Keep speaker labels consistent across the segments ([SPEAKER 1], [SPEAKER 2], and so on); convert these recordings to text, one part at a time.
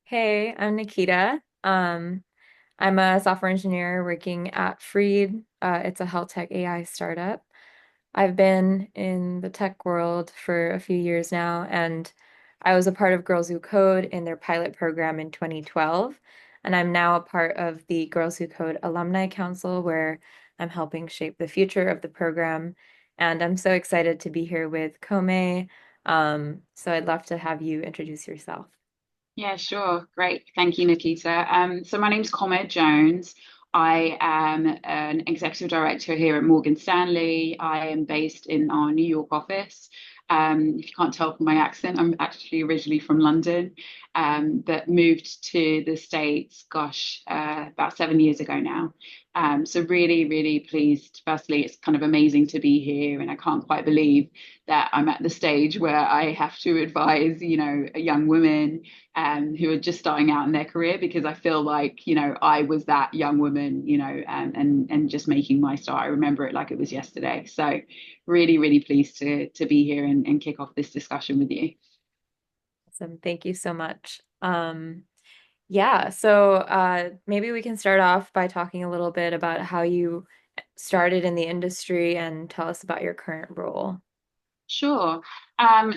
[SPEAKER 1] Hey, I'm Nikita. I'm a software engineer working at Freed. It's a health tech AI startup. I've been in the tech world for a few years now, and I was a part of Girls Who Code in their pilot program in 2012. And I'm now a part of the Girls Who Code Alumni Council, where I'm helping shape the future of the program. And I'm so excited to be here with Kome. So I'd love to have you introduce yourself.
[SPEAKER 2] Yeah, sure. Great. Thank you, Nikita. So my name's Kome Jones. I am an executive director here at Morgan Stanley. I am based in our New York office. If you can't tell from my accent, I'm actually originally from London, but moved to the States, about 7 years ago now. So really, really pleased. Firstly, it's kind of amazing to be here, and I can't quite believe that I'm at the stage where I have to advise, a young woman who are just starting out in their career because I feel like, I was that young woman, and just making my start. I remember it like it was yesterday. So really, really pleased to be here and kick off this discussion with you.
[SPEAKER 1] Awesome. Thank you so much. Yeah, so maybe we can start off by talking a little bit about how you started in the industry and tell us about your current role.
[SPEAKER 2] Sure.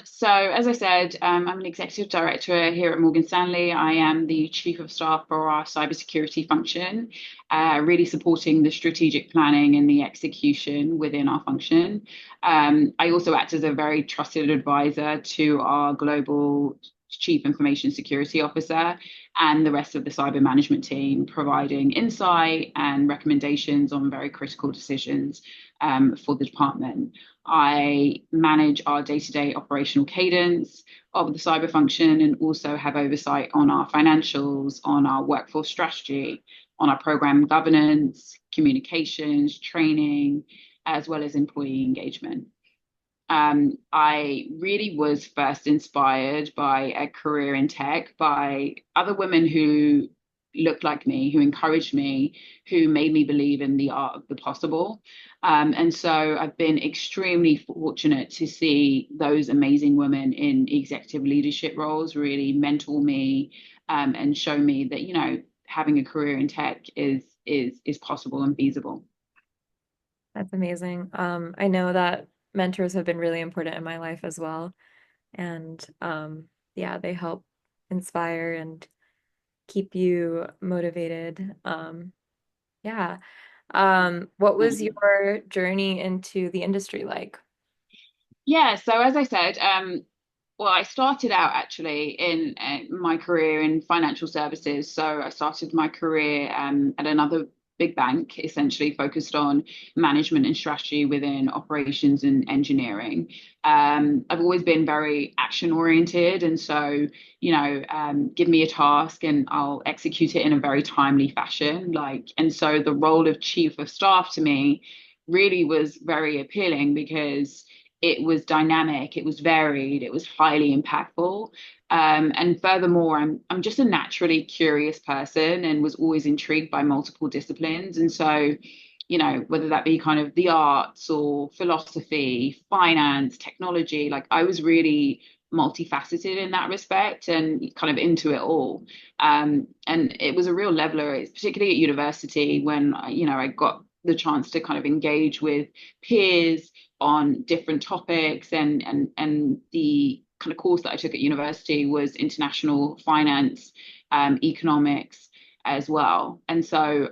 [SPEAKER 2] So as I said, I'm an executive director here at Morgan Stanley. I am the chief of staff for our cybersecurity function, really supporting the strategic planning and the execution within our function. I also act as a very trusted advisor to our global chief information security officer and the rest of the cyber management team, providing insight and recommendations on very critical decisions for the department. I manage our day-to-day operational cadence of the cyber function and also have oversight on our financials, on our workforce strategy, on our program governance, communications, training, as well as employee engagement. I really was first inspired by a career in tech by other women who looked like me, who encouraged me, who made me believe in the art of the possible. And so I've been extremely fortunate to see those amazing women in executive leadership roles really mentor me, and show me that, having a career in tech is possible and feasible.
[SPEAKER 1] That's amazing. I know that mentors have been really important in my life as well. And yeah, they help inspire and keep you motivated. Yeah. What was your journey into the industry like?
[SPEAKER 2] Yeah, so as I said, well, I started out actually in my career in financial services. So I started my career at another big bank, essentially focused on management and strategy within operations and engineering. I've always been very action oriented, and so give me a task and I'll execute it in a very timely fashion. And so the role of chief of staff to me really was very appealing because it was dynamic, it was varied, it was highly impactful. And furthermore, I'm just a naturally curious person and was always intrigued by multiple disciplines. And so, whether that be kind of the arts or philosophy, finance, technology, like I was really multifaceted in that respect and kind of into it all. And it was a real leveler, particularly at university when I got the chance to kind of engage with peers on different topics, and the kind of course that I took at university was international finance, economics as well. And so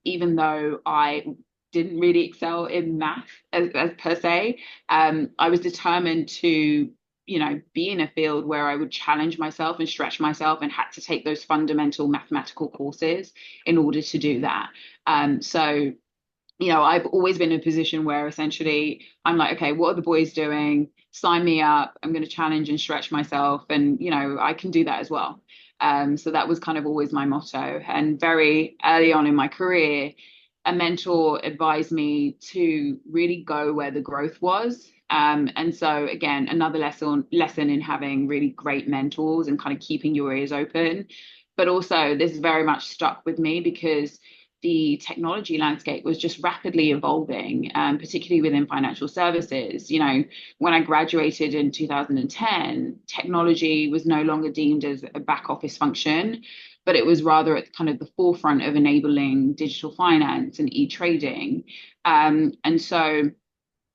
[SPEAKER 2] even though I didn't really excel in math as per se, I was determined to be in a field where I would challenge myself and stretch myself and had to take those fundamental mathematical courses in order to do that. So I've always been in a position where essentially I'm like, okay, what are the boys doing? Sign me up. I'm going to challenge and stretch myself. And, I can do that as well. So that was kind of always my motto. And very early on in my career, a mentor advised me to really go where the growth was. And so again, another lesson in having really great mentors and kind of keeping your ears open. But also this very much stuck with me because the technology landscape was just rapidly evolving, particularly within financial services. When I graduated in 2010, technology was no longer deemed as a back office function, but it was rather at kind of the forefront of enabling digital finance and e-trading. And so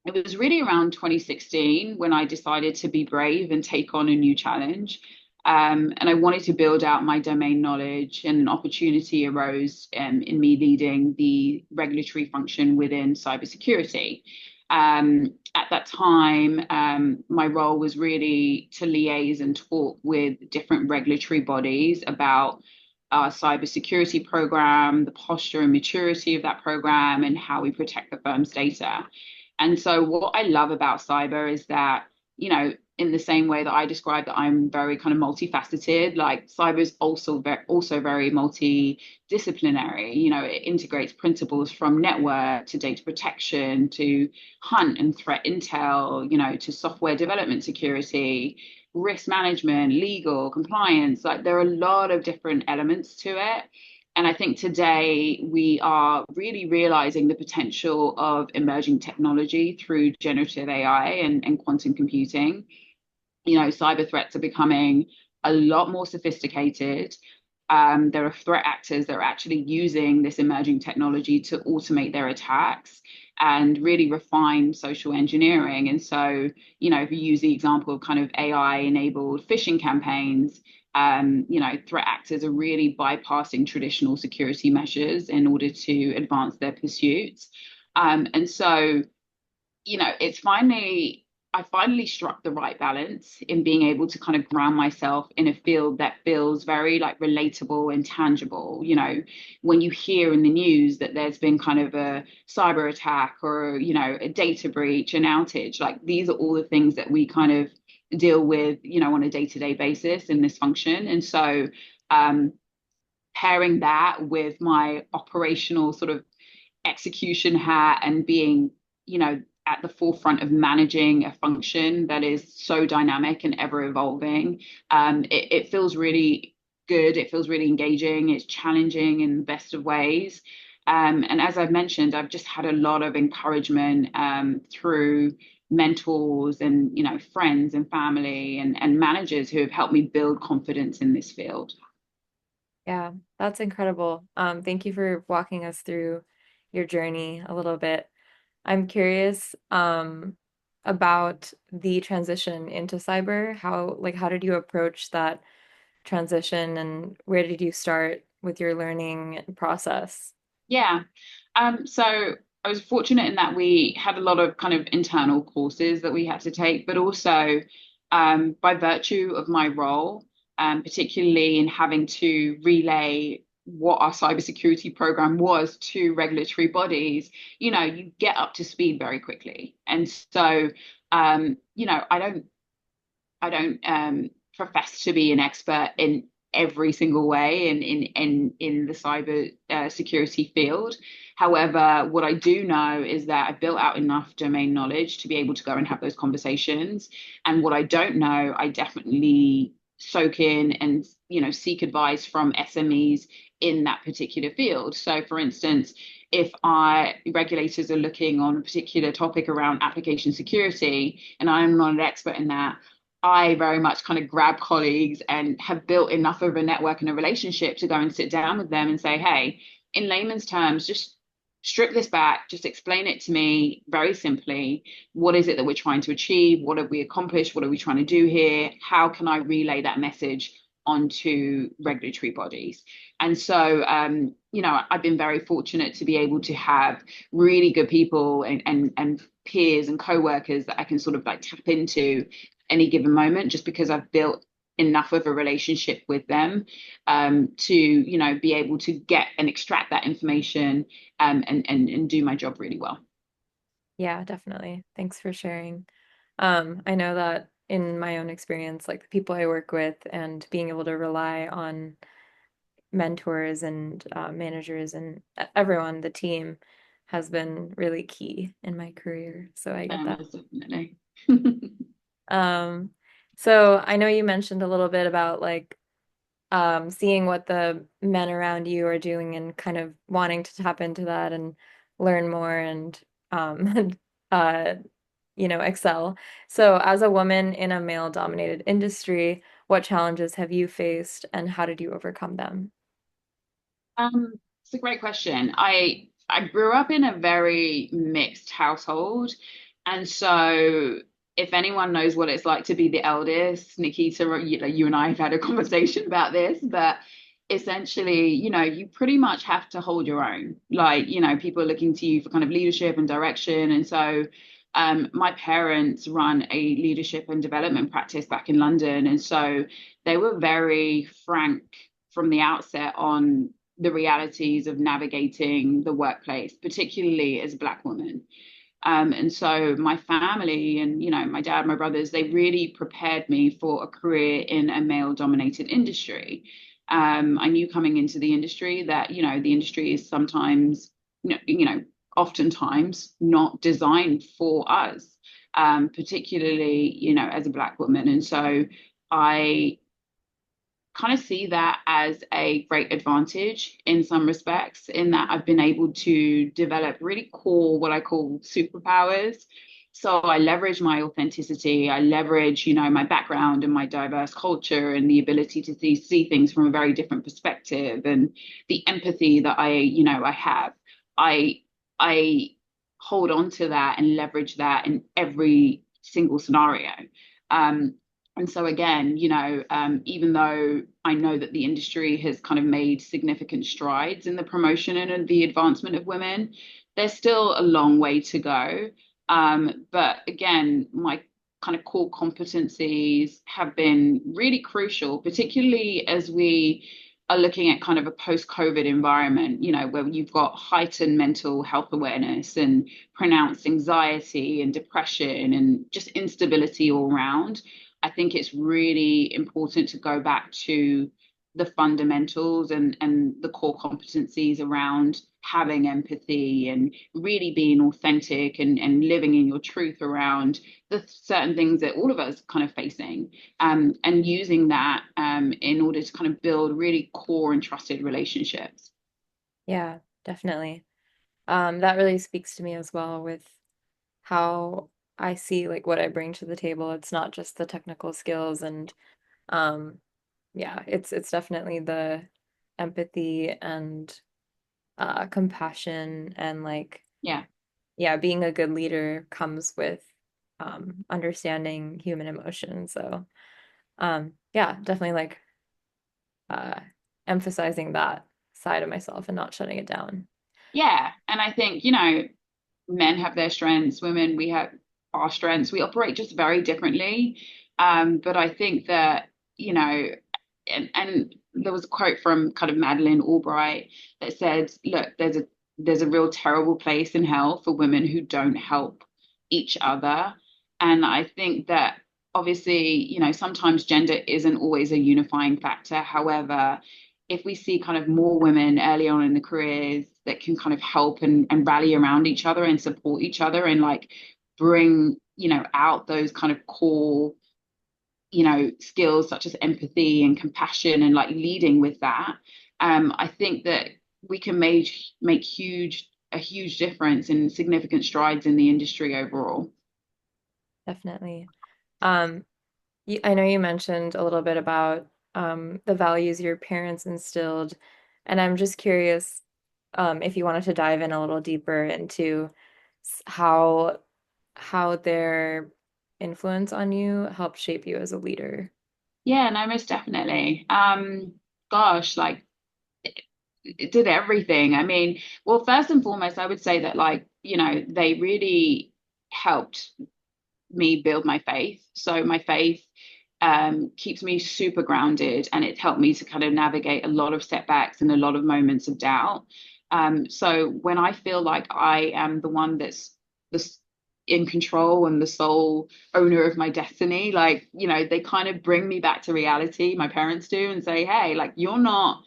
[SPEAKER 2] it was really around 2016 when I decided to be brave and take on a new challenge. And I wanted to build out my domain knowledge, and an opportunity arose in me leading the regulatory function within cybersecurity. At that time, my role was really to liaise and talk with different regulatory bodies about our cybersecurity program, the posture and maturity of that program, and how we protect the firm's data. And so what I love about cyber is that, in the same way that I described that I'm very kind of multifaceted, like cyber is also very multidisciplinary. It integrates principles from network to data protection to hunt and threat intel, to software development security, risk management, legal, compliance. Like there are a lot of different elements to it. And I think today we are really realizing the potential of emerging technology through generative AI and quantum computing. Cyber threats are becoming a lot more sophisticated. There are threat actors that are actually using this emerging technology to automate their attacks and really refine social engineering. And so, if you use the example of kind of AI-enabled phishing campaigns, threat actors are really bypassing traditional security measures in order to advance their pursuits. And so, it's I finally struck the right balance in being able to kind of ground myself in a field that feels very like relatable and tangible. When you hear in the news that there's been kind of a cyber attack or, a data breach, an outage, like these are all the things that we kind of deal with, on a day-to-day basis in this function. And so, um, pairing that with my operational sort of execution hat and being, at the forefront of managing a function that is so dynamic and ever evolving, it feels really good. It feels really engaging. It's challenging in the best of ways. And as I've mentioned, I've just had a lot of encouragement through mentors and friends and family and managers who have helped me build confidence in this field.
[SPEAKER 1] Yeah, that's incredible. Thank you for walking us through your journey a little bit. I'm curious, about the transition into cyber. How did you approach that transition and where did you start with your learning process?
[SPEAKER 2] Yeah. So I was fortunate in that we had a lot of kind of internal courses that we had to take, but also by virtue of my role, particularly in having to relay what our cybersecurity program was to regulatory bodies, you get up to speed very quickly. And so, I don't profess to be an expert in every single way in the cyber security field. However, what I do know is that I've built out enough domain knowledge to be able to go and have those conversations. And what I don't know, I definitely soak in and seek advice from SMEs in that particular field. So, for instance, if our regulators are looking on a particular topic around application security, and I'm not an expert in that, I very much kind of grab colleagues and have built enough of a network and a relationship to go and sit down with them and say, hey, in layman's terms, just strip this back, just explain it to me very simply. What is it that we're trying to achieve? What have we accomplished? What are we trying to do here? How can I relay that message onto regulatory bodies? And so, I've been very fortunate to be able to have really good people and peers and co-workers that I can sort of like tap into any given moment, just because I've built enough of a relationship with them to be able to get and extract that information and do my job really well.
[SPEAKER 1] Yeah, definitely. Thanks for sharing. I know that in my own experience, like the people I work with and being able to rely on mentors and managers and everyone, the team has been really key in my career. So I get that.
[SPEAKER 2] Most definitely.
[SPEAKER 1] Um, so I know you mentioned a little bit about like seeing what the men around you are doing and kind of wanting to tap into that and learn more and um, uh, excel. So, as a woman in a male-dominated industry, what challenges have you faced and how did you overcome them?
[SPEAKER 2] It's a great question. I grew up in a very mixed household, and so if anyone knows what it's like to be the eldest, Nikita, you and I have had a conversation about this, but essentially, you pretty much have to hold your own. Like, people are looking to you for kind of leadership and direction, and so my parents run a leadership and development practice back in London, and so they were very frank from the outset on the realities of navigating the workplace, particularly as a Black woman. And so my family and, my dad, my brothers, they really prepared me for a career in a male dominated industry. I knew coming into the industry that, the industry is sometimes, oftentimes not designed for us, particularly, as a Black woman. And so I kind of see that as a great advantage in some respects, in that I've been able to develop really core, what I call superpowers. So I leverage my authenticity, I leverage, my background and my diverse culture and the ability to see things from a very different perspective and the empathy that I have. I I hold on to that and leverage that in every single scenario. Um, and so again, even though I know that the industry has kind of made significant strides in the promotion and the advancement of women, there's still a long way to go. But again, my kind of core competencies have been really crucial, particularly as we are looking at kind of a post-COVID environment, where you've got heightened mental health awareness and pronounced anxiety and depression and just instability all around. I think it's really important to go back to the fundamentals and the core competencies around having empathy and really being authentic and living in your truth around the certain things that all of us kind of facing, and using that in order to kind of build really core and trusted relationships.
[SPEAKER 1] Yeah, definitely. That really speaks to me as well with how I see like what I bring to the table. It's not just the technical skills and um yeah, it's definitely the empathy and compassion and like
[SPEAKER 2] Yeah.
[SPEAKER 1] yeah, being a good leader comes with understanding human emotion. So yeah, definitely like uh emphasizing that side of myself and not shutting it down.
[SPEAKER 2] Yeah. And I think, men have their strengths, women, we have our strengths. We operate just very differently. But I think that, and there was a quote from kind of Madeleine Albright that said, look, there's a real terrible place in hell for women who don't help each other. And I think that obviously, sometimes gender isn't always a unifying factor. However, if we see kind of more women early on in the careers that can kind of help and rally around each other and support each other and like bring, out those kind of core, skills such as empathy and compassion and like leading with that, I think that we can make a huge difference and significant strides in the industry overall.
[SPEAKER 1] Definitely. Um, I know you mentioned a little bit about the values your parents instilled, and I'm just curious if you wanted to dive in a little deeper into how their influence on you helped shape you as a leader.
[SPEAKER 2] Yeah, no, most definitely. Gosh, like it did everything. I mean, well, first and foremost, I would say that like, they really helped me build my faith. So my faith keeps me super grounded and it helped me to kind of navigate a lot of setbacks and a lot of moments of doubt. So when I feel like I am the one that's the in control and the sole owner of my destiny, like, they kind of bring me back to reality, my parents do, and say, hey, like you're not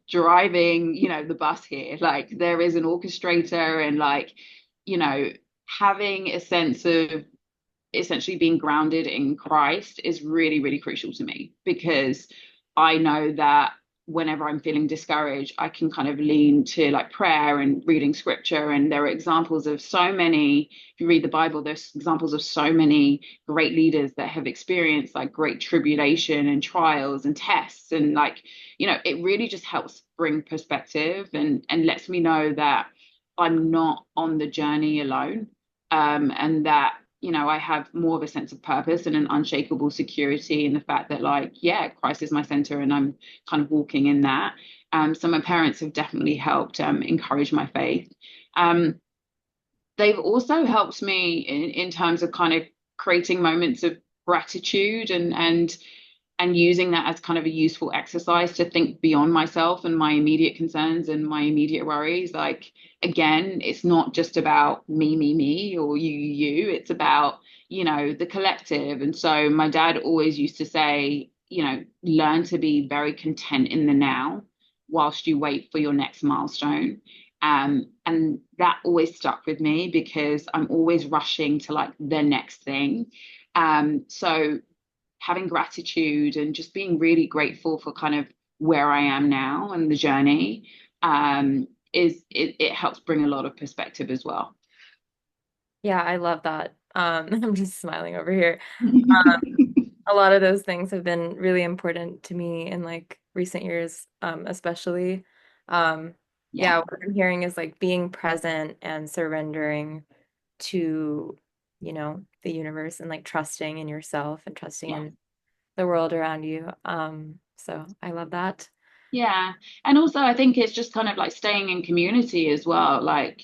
[SPEAKER 2] driving, the bus here. Like there is an orchestrator and like, you know, having a sense of essentially being grounded in Christ is really, really crucial to me because I know that whenever I'm feeling discouraged, I can kind of lean to like prayer and reading scripture. And there are examples of so many, if you read the Bible, there's examples of so many great leaders that have experienced like great tribulation and trials and tests. And like, it really just helps bring perspective and lets me know that I'm not on the journey alone. And that I have more of a sense of purpose and an unshakable security in the fact that, like, yeah, Christ is my center and I'm kind of walking in that. So my parents have definitely helped encourage my faith. Um, they've also helped me in terms of kind of creating moments of gratitude and using that as kind of a useful exercise to think beyond myself and my immediate concerns and my immediate worries. Like, again, it's not just about me, or you. It's about, the collective. And so my dad always used to say, learn to be very content in the now whilst you wait for your next milestone. And that always stuck with me because I'm always rushing to like the next thing. So having gratitude and just being really grateful for kind of where I am now and the journey it helps bring a lot of perspective as well.
[SPEAKER 1] Yeah, I love that. I'm just smiling over here. A lot of those things have been really important to me in like recent years, especially. Um,
[SPEAKER 2] Yeah,
[SPEAKER 1] yeah, what I'm hearing is like being present and surrendering to, the universe and like trusting in yourself and trusting
[SPEAKER 2] yeah.
[SPEAKER 1] in the world around you. So I love that.
[SPEAKER 2] Yeah. And also, I think it's just kind of like staying in community as well. Like,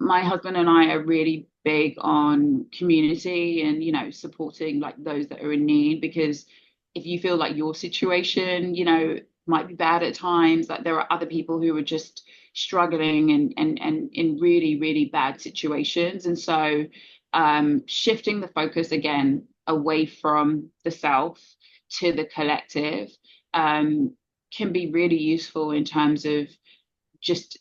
[SPEAKER 2] my husband and I are really big on community and, supporting like those that are in need. Because if you feel like your situation, might be bad at times, like there are other people who are just struggling and in really, really bad situations. And so, shifting the focus again away from the self to the collective. Um, can be really useful in terms of just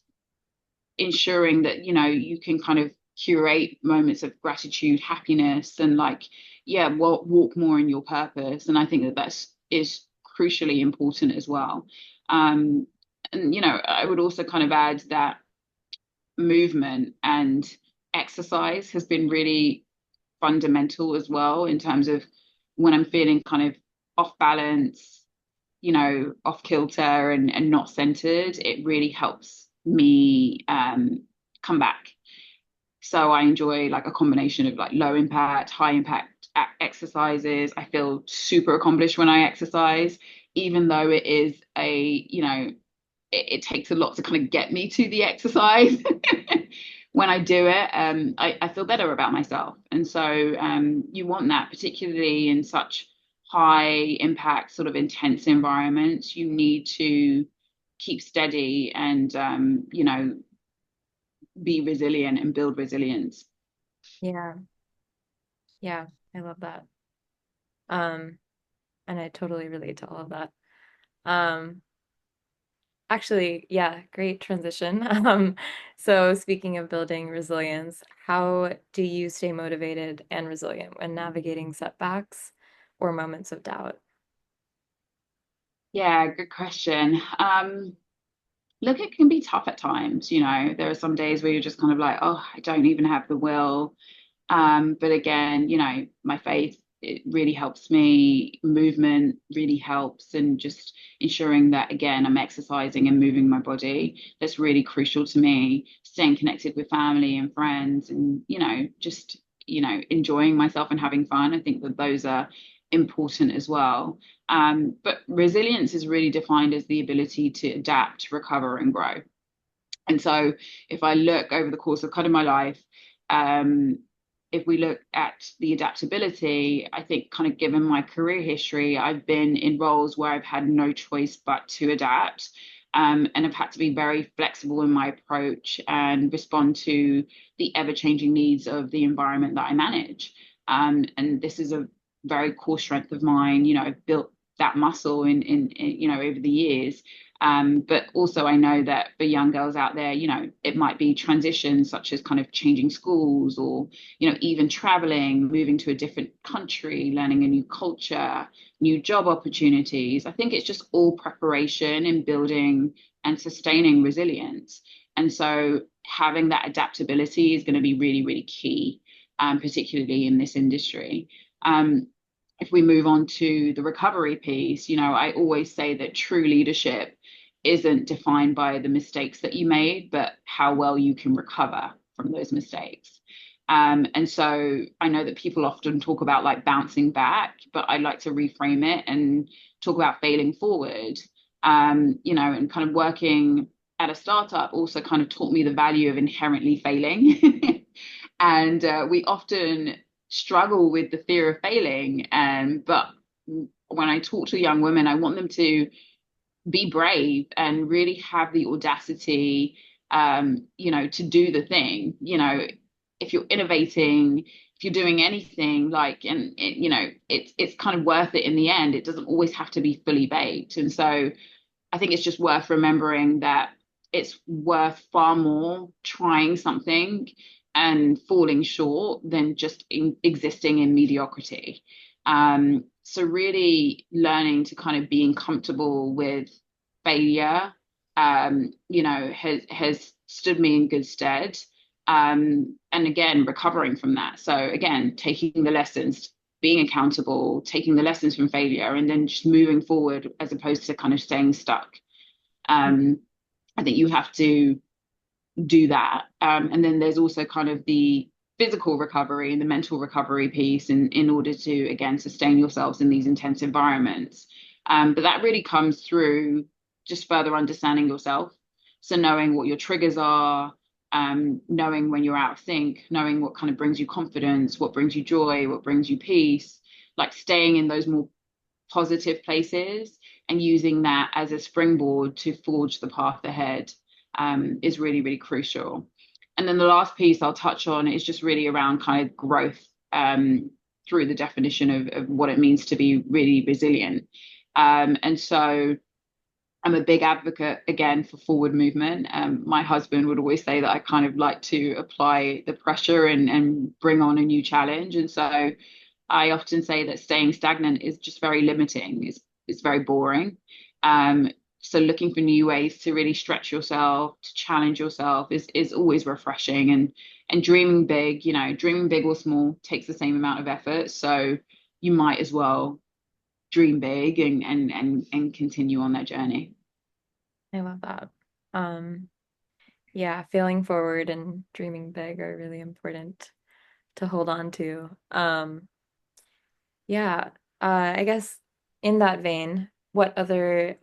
[SPEAKER 2] ensuring that you can kind of curate moments of gratitude, happiness, and like, yeah, walk more in your purpose. And I think that that's is crucially important as well. And I would also kind of add that movement and exercise has been really fundamental as well in terms of when I'm feeling kind of off balance, off kilter and not centered, it really helps me come back. So I enjoy like a combination of like low impact, high impact exercises. I feel super accomplished when I exercise, even though it is it takes a lot to kind of get me to the exercise. When I do it, I feel better about myself. And so you want that, particularly in such high impact, sort of intense environments. You need to keep steady and, be resilient and build resilience.
[SPEAKER 1] Yeah. Yeah, I love that. Um, and I totally relate to all of that. Um, Actually, yeah, great transition. So speaking of building resilience, how do you stay motivated and resilient when navigating setbacks or moments of doubt?
[SPEAKER 2] Yeah, good question. Look, it can be tough at times. There are some days where you're just kind of like, oh, I don't even have the will. But again, my faith, it really helps me. Movement really helps, and just ensuring that, again, I'm exercising and moving my body. That's really crucial to me. Staying connected with family and friends, and, just, enjoying myself and having fun. I think that those are important as well. But resilience is really defined as the ability to adapt, recover, and grow. And so if I look over the course of kind of my life, um, if we look at the adaptability, I think kind of given my career history, I've been in roles where I've had no choice but to adapt. And I've had to be very flexible in my approach and respond to the ever-changing needs of the environment that I manage. And this is a very core strength of mine. I've built that muscle in over the years. But also I know that for young girls out there, it might be transitions such as kind of changing schools, or, even traveling, moving to a different country, learning a new culture, new job opportunities. I think it's just all preparation in building and sustaining resilience. And so having that adaptability is going to be really, really key, particularly in this industry. If we move on to the recovery piece, I always say that true leadership isn't defined by the mistakes that you made, but how well you can recover from those mistakes. And so I know that people often talk about like bouncing back, but I like to reframe it and talk about failing forward. And kind of working at a startup also kind of taught me the value of inherently failing. And we often struggle with the fear of failing. But when I talk to young women, I want them to be brave and really have the audacity, to do the thing. If you're innovating, if you're doing anything, like, and it's kind of worth it in the end. It doesn't always have to be fully baked. And so I think it's just worth remembering that it's worth far more trying something and falling short than just existing in mediocrity. So really learning to kind of being comfortable with failure, has stood me in good stead. And again, recovering from that. So again, taking the lessons, being accountable, taking the lessons from failure, and then just moving forward as opposed to kind of staying stuck. I think you have to do that. And then there's also kind of the physical recovery and the mental recovery piece in order to, again, sustain yourselves in these intense environments. But that really comes through just further understanding yourself. So knowing what your triggers are, knowing when you're out of sync, knowing what kind of brings you confidence, what brings you joy, what brings you peace, like staying in those more positive places and using that as a springboard to forge the path ahead, is really, really crucial. And then the last piece I'll touch on is just really around kind of growth, through the definition of what it means to be really resilient. And so I'm a big advocate again for forward movement. My husband would always say that I kind of like to apply the pressure and bring on a new challenge. And so I often say that staying stagnant is just very limiting. It's very boring. So looking for new ways to really stretch yourself, to challenge yourself is always refreshing. And dreaming big, dreaming big or small takes the same amount of effort. So you might as well dream big and continue on that journey.
[SPEAKER 1] I love that. Um, yeah, failing forward and dreaming big are really important to hold on to. Yeah, I guess in that vein, what other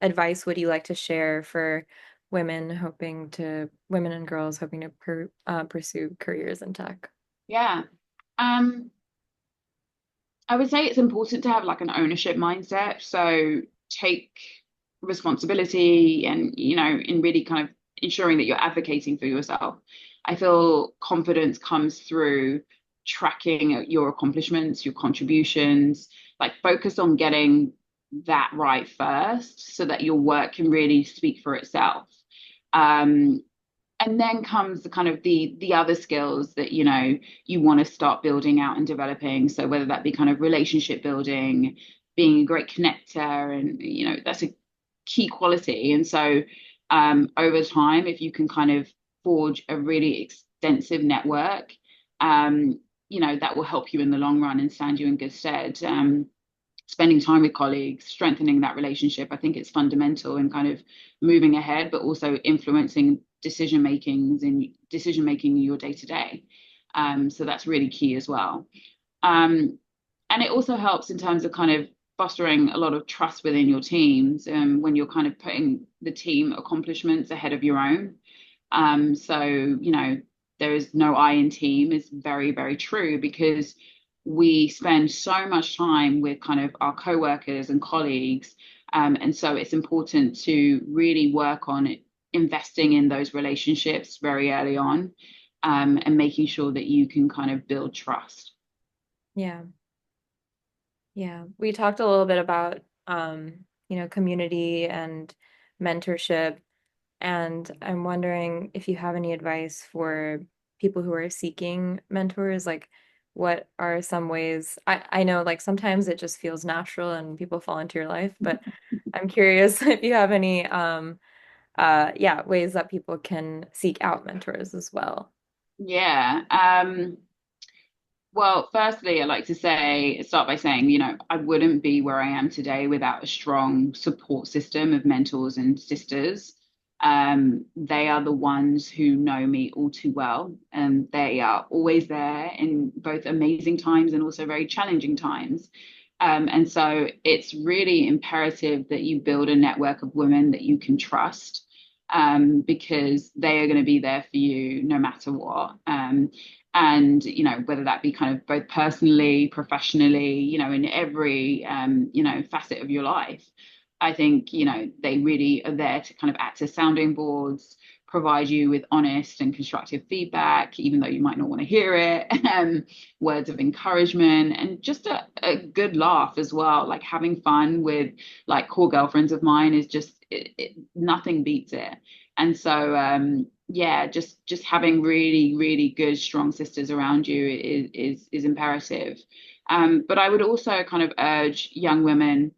[SPEAKER 1] advice would you like to share for women and girls hoping to pursue careers in tech?
[SPEAKER 2] Yeah. Um, I would say it's important to have like an ownership mindset. So take responsibility and, in really kind of ensuring that you're advocating for yourself. I feel confidence comes through tracking your accomplishments, your contributions, like focus on getting that right first so that your work can really speak for itself. Um, and then comes the kind of the other skills that you want to start building out and developing, so whether that be kind of relationship building, being a great connector, and that's a key quality. And so over time, if you can kind of forge a really extensive network, that will help you in the long run and stand you in good stead. Spending time with colleagues, strengthening that relationship. I think it's fundamental in kind of moving ahead, but also influencing decision making in your day to day. So that's really key as well. And it also helps in terms of kind of fostering a lot of trust within your teams, when you're kind of putting the team accomplishments ahead of your own. So, there is no I in team is very, very true, because we spend so much time with kind of our coworkers and colleagues. And so it's important to really work on investing in those relationships very early on, and making sure that you can kind of build trust.
[SPEAKER 1] Yeah. Yeah, we talked a little bit about community and mentorship, and I'm wondering if you have any advice for people who are seeking mentors, like what are some ways I know like sometimes it just feels natural and people fall into your life, but I'm curious if you have any yeah, ways that people can seek out mentors as well.
[SPEAKER 2] Yeah. Well, firstly, I'd like to start by saying, I wouldn't be where I am today without a strong support system of mentors and sisters. They are the ones who know me all too well, and they are always there in both amazing times and also very challenging times. And so it's really imperative that you build a network of women that you can trust, because they are going to be there for you no matter what. And whether that be kind of both personally, professionally, in every facet of your life. I think they really are there to kind of act as sounding boards, provide you with honest and constructive feedback, even though you might not want to hear it, words of encouragement, and just a good laugh as well. Like having fun with like core girlfriends of mine is just nothing beats it. And so yeah, just having really, really good, strong sisters around you is imperative. But I would also kind of urge young women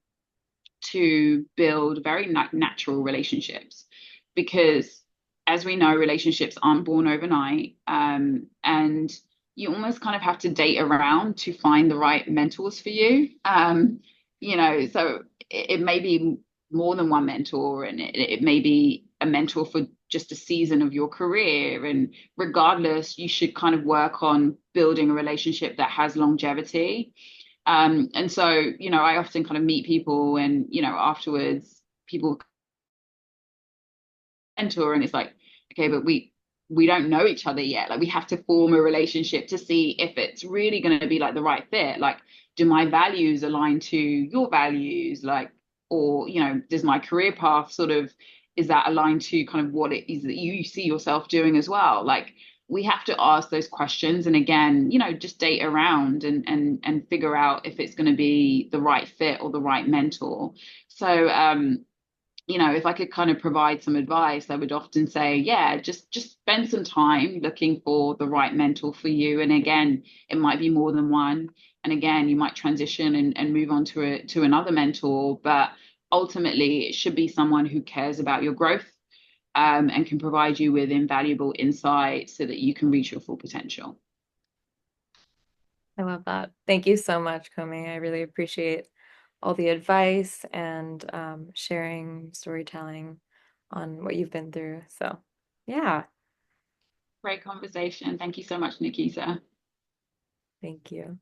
[SPEAKER 2] to build very natural relationships, because as we know, relationships aren't born overnight, and you almost kind of have to date around to find the right mentors for you. So it may be more than one mentor, and it may be a mentor for just a season of your career. And regardless, you should kind of work on building a relationship that has longevity. And so, I often kind of meet people, and, afterwards people mentor, and it's like, okay, but we don't know each other yet. Like we have to form a relationship to see if it's really going to be like the right fit. Like, do my values align to your values? Like, or, does my career path sort of, is that aligned to kind of what it is that you see yourself doing as well? Like, we have to ask those questions, and again, just date around and figure out if it's going to be the right fit or the right mentor. So if I could kind of provide some advice, I would often say, yeah, just spend some time looking for the right mentor for you. And again, it might be more than one. And again, you might transition and move on to another mentor, but ultimately it should be someone who cares about your growth, and can provide you with invaluable insight so that you can reach your full potential.
[SPEAKER 1] I love that. Thank you so much, Kome. I really appreciate all the advice and sharing storytelling on what you've been through. So, yeah,
[SPEAKER 2] Great conversation. Thank you so much, Nikita.
[SPEAKER 1] thank you.